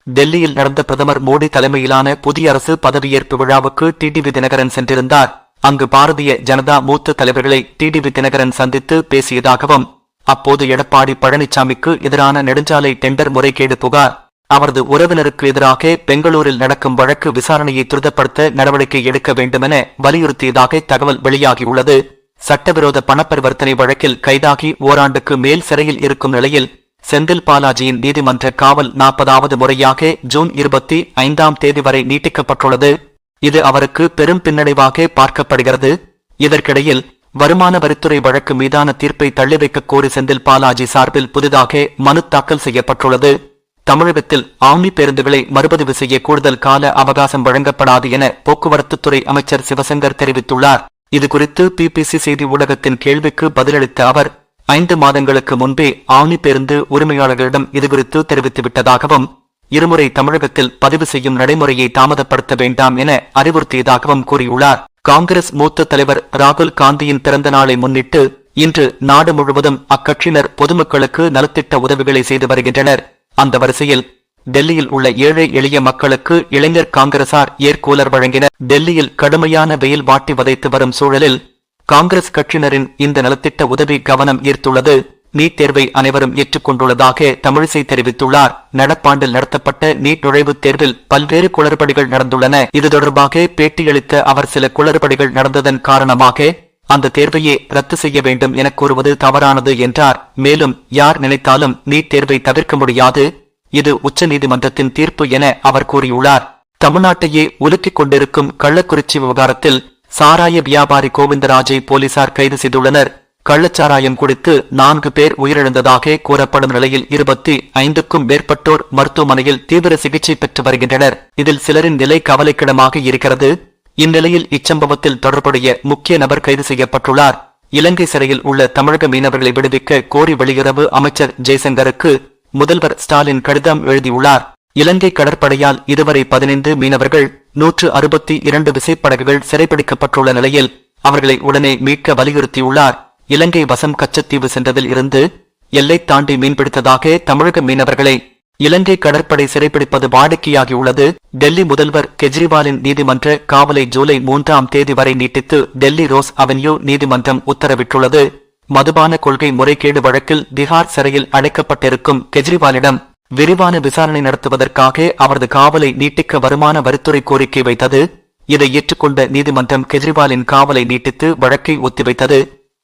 டெல்லியில் நடந்த பிரதமர் மோடி தலைமையிலான புதிய அரசு பதவியேற்பு விழாவுக்கு டிடிவி தினகரன் சென்றிருந்தார். அங்கு பாரதிய ஜனதா மூத்த தலைவர்களை டிடிவி தினகரன் சந்தித்து பேசியதாகவும், அப்போது எடப்பாடி பழனிசாமிக்கு எதிரான நெடுஞ்சாலை டெண்டர் முறைகேடு புகார், அவரது உறவினருக்கு எதிராக பெங்களூரில் நடக்கும் வழக்கு விசாரணையை துரிதப்படுத்த நடவடிக்கை எடுக்க வேண்டுமென வலியுறுத்தியதாக தகவல் வெளியாகியுள்ளது. சட்டவிரோத பணப்பரிவர்த்தனை வழக்கில் கைதாகி ஓராண்டுக்கு மேல் சிறையில் இருக்கும் நிலையில் செந்தில் பாலாஜியின் நீதிமன்ற காவல் 40வது முறையாக ஜூன் 25ஆம் தேதி வரை நீட்டிக்கப்பட்டுள்ளது. இது அவருக்கு பெரும் பின்னடைவாக பார்க்கப்படுகிறது. இதற்கிடையில் வருமான வரித்துறை வழக்கு மீதான தீர்ப்பை தள்ளிவைக்க கோரி செந்தில் பாலாஜி சார்பில் புதிதாக மனு தாக்கல் செய்யப்பட்டுள்ளது. தமிழகத்தில் ஆம்னி பேருந்துகளை மறுபதிவு செய்ய கூடுதல் கால அவகாசம் வழங்கப்படாது என போக்குவரத்துத்துறை அமைச்சர் சிவசங்கர் தெரிவித்துள்ளார். இதுகுறித்து பிபிசி செய்தி ஊடகத்தின் கேள்விக்கு பதிலளித்த அவர், 5 மாதங்களுக்கு முன்பே ஆம்னி பேருந்து உரிமையாளர்களிடம் இதுகுறித்து தெரிவித்துவிட்டதாகவும், இருமுறை தமிழகத்தில் பதிவு செய்யும் நடைமுறையை தாமதப்படுத்த வேண்டாம் என அறிவுறுத்தியதாகவும் கூறியுள்ளார். காங்கிரஸ் மூத்த தலைவர் ராகுல் காந்தியின் பிறந்த நாளை முன்னிட்டு இன்று நாடு முழுவதும் அக்கட்சியினர் பொதுமக்களுக்கு நலத்திட்ட உதவிகளை செய்து வருகின்றனர். அந்த வரிசையில் டெல்லியில் உள்ள ஏழை எளிய மக்களுக்கு இளைஞர் காங்கிரசார் ஏர்கூலர் வழங்கினர். டெல்லியில் கடுமையான வெயில் வாட்டி வதைத்து வரும் சூழலில் காங்கிரஸ் கட்சியினரின் இந்த நலத்திட்ட உதவி கவனம் ஈர்த்துள்ளது. நீட் தேர்வை அனைவரும் ஏற்றுக்கொண்டுள்ளதாக தமிழிசை தெரிவித்துள்ளார். நடப்பாண்டில் நடத்தப்பட்ட நீட் நுழைவுத் தேர்வில் பல்வேறு குளறுபடிகள் நடந்துள்ளன. இது தொடர்பாக பேட்டியளித்த அவர், சில குளறுபடிகள் நடந்ததன் காரணமாக அந்த தேர்வையே ரத்து செய்ய வேண்டும் என கூறுவது தவறானது என்றார். மேலும், யார் நினைத்தாலும் நீட் தேர்வை தவிர்க்க முடியாது, இது உச்சநீதிமன்றத்தின் தீர்ப்பு என அவர் கூறியுள்ளார். தமிழ்நாட்டையே உலுக்கிக் கொண்டிருக்கும் கள்ளக்குறிச்சி விவகாரத்தில் சாராய வியாபாரி கோவிந்தராஜை போலீசார் கைது செய்துள்ளனர். கள்ளச்சாராயம் குடித்து 4 பேர் உயிரிழந்ததாக கூறப்படும் நிலையில் 25க்கும் மேற்பட்டோர் மருத்துவமனையில் தீவிர சிகிச்சை பெற்று வருகின்றனர். இதில் சிலரின் நிலை கவலைக்கிடமாக இருக்கிறது. இந்நிலையில் இச்சம்பவத்தில் தொடர்புடைய முக்கிய நபர் கைது செய்யப்பட்டுள்ளார். இலங்கை சிறையில் உள்ள தமிழக மீனவர்களை விடுவிக்க கோரி வெளியுறவு அமைச்சர் ஜெய்சங்கருக்கு முதல்வர் ஸ்டாலின் கடிதம் எழுதியுள்ளார். இலங்கை கடற்படையால் இதுவரை 15 மீனவர்கள், 162 விசைப்படகுகள் சிறைப்பிடிக்கப்பட்டுள்ள நிலையில் அவர்களை உடனே மீட்க வலியுறுத்தியுள்ளார். இலங்கை வசம் கச்சத்தீவு சென்றதில் இருந்து எல்லை தாண்டி மீன்பிடித்ததாக தமிழக மீனவர்களை இலங்கை கடற்படை சிறைப்பிடிப்பது வாடிக்கையாகியுள்ளது. டெல்லி முதல்வர் கெஜ்ரிவாலின் நீதிமன்ற காவலை ஜூலை 3ஆம் தேதி வரை நீட்டித்து டெல்லி ரோஸ் அவென்யூ நீதிமன்றம் உத்தரவிட்டுள்ளது. மதுபான கொள்கை முறைகேடு வழக்கில் திஹார் சிறையில் அடைக்கப்பட்டிருக்கும் கெஜ்ரிவாலிடம் விரிவான விசாரணை நடத்துவதற்காக அவரது காவலை நீட்டிக்க வருமான வரித்துறை கோரிக்கை வைத்தது. இதை ஏற்றுக்கொண்ட நீதிமன்றம் கெஜ்ரிவாலின் காவலை நீட்டித்து வழக்கை ஒத்திவைத்தது.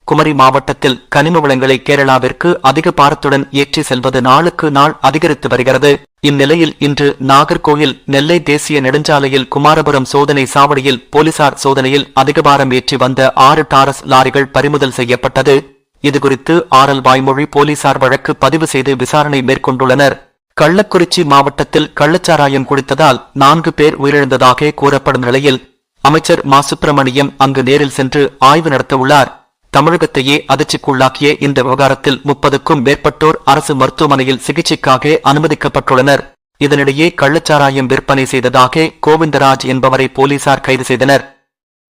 குமரி மாவட்டத்தில் கனிம வளங்களை கேரளாவிற்கு அதிக பாரத்துடன் ஏற்றி செல்வது நாளுக்கு நாள் அதிகரித்து வருகிறது. இந்நிலையில் இன்று நாகர்கோயில் நெல்லை தேசிய நெடுஞ்சாலையில் குமாரபுரம் சோதனை சாவடியில் போலீசார் சோதனையில் அதிக பாரம் ஏற்றி வந்த 6 டாரஸ் லாரிகள் பறிமுதல் செய்யப்பட்டது. இதுகுறித்து ஆரல் வாய்மொழி போலீசார் வழக்கு பதிவு செய்து விசாரணை மேற்கொண்டுள்ளனர். கள்ளக்குறிச்சி மாவட்டத்தில் கள்ளச்சாராயம் குடித்ததால் 4 பேர் உயிரிழந்ததாக கூறப்படும் நிலையில் அமைச்சர் மா சுப்பிரமணியம் அங்கு நேரில் சென்று ஆய்வு நடத்தவுள்ளார். தமிழகத்தையே அதிர்ச்சிக்குள்ளாக்கிய இந்த விவகாரத்தில் 30க்கும் மேற்பட்டோர் அரசு மருத்துவமனையில் சிகிச்சைக்காக அனுமதிக்கப்பட்டுள்ளனர். இதனிடையே கள்ளச்சாராயம் விற்பனை செய்ததாக கோவிந்தராஜ் என்பவரை போலீசார் கைது செய்தனர்.